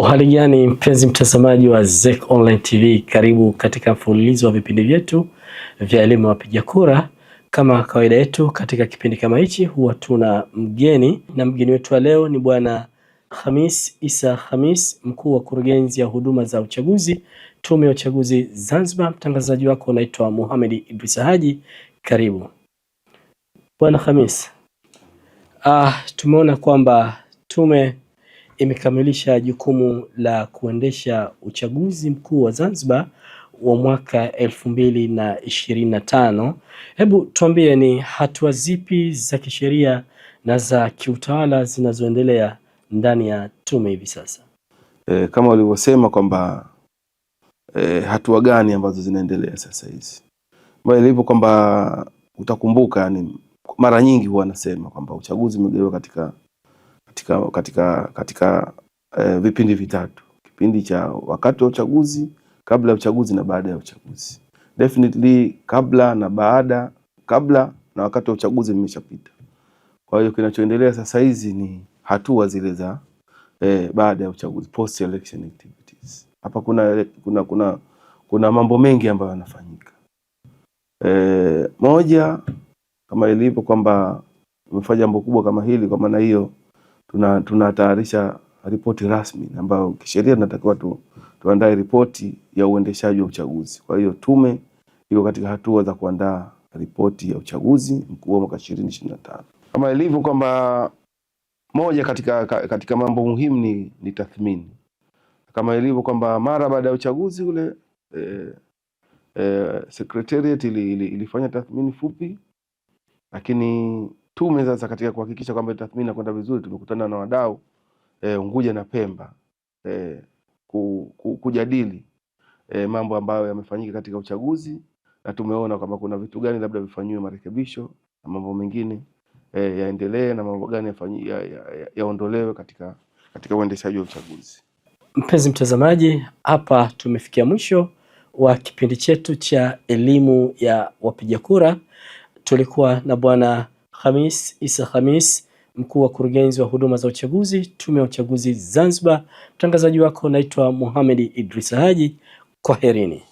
Hali gani mpenzi mtazamaji wa ZEC Online TV, karibu katika mfululizo wa vipindi vyetu vya elimu ya wapiga kura. Kama kawaida yetu katika kipindi kama hichi huwa tuna mgeni, na mgeni wetu wa leo ni Bwana Khamis Issa Khamis, mkuu wa kurugenzi ya huduma za uchaguzi, Tume ya Uchaguzi Zanzibar. Mtangazaji wako naitwa Mohamed Idrisa Haji. Karibu Bwana Khamis. Tumeona kwamba tume imekamilisha jukumu la kuendesha uchaguzi mkuu wa Zanzibar wa mwaka 2025. Hebu tuambie, ni hatua zipi za kisheria na za kiutawala zinazoendelea ndani ya tume hivi sasa? Kama walivyosema kwamba hatua gani ambazo zinaendelea sasa hizi, mbali ilivyo kwamba utakumbuka, yani mara nyingi huwa nasema kwamba uchaguzi umegawiwa katika vipindi vitatu: kipindi cha wakati wa uchaguzi, kabla ya uchaguzi na baada ya uchaguzi. Definitely kabla na wakati wa uchaguzi vimeshapita. Kwa hiyo kinachoendelea sasa hizi ni hatua zile za baada ya uchaguzi, post election activities. Hapa kuna mambo mengi ambayo yanafanyika. Moja, kama ilivyo kwamba umefanya jambo kubwa kama hili, kwa maana hiyo tunatayarisha ripoti rasmi ambayo kisheria tunatakiwa tuandae ripoti ya uendeshaji wa uchaguzi. Kwa hiyo tume iko katika hatua za kuandaa ripoti ya uchaguzi mkuu wa mwaka 2025. Kama ilivyo kwamba moja katika mambo muhimu ni tathmini. Kama ilivyo kwamba mara baada ya uchaguzi ule secretariat ilifanya tathmini fupi, lakini tume sasa katika kuhakikisha kwamba tathmini inakwenda vizuri, tumekutana na wadau Unguja na Pemba kujadili mambo ambayo yamefanyika katika uchaguzi, na tumeona kwamba kuna vitu gani labda vifanywe marekebisho na mambo mengine yaendelee, na mambo gani yaondolewe katika uendeshaji wa uchaguzi. Mpenzi mtazamaji, hapa tumefikia mwisho wa kipindi chetu cha elimu ya wapiga kura. Tulikuwa na Bwana Khamis Issa Khamis, mkuu wa kurugenzi wa huduma za uchaguzi, Tume ya Uchaguzi Zanzibar. Mtangazaji wako naitwa Mohamed Idrisa Haji. Kwaherini.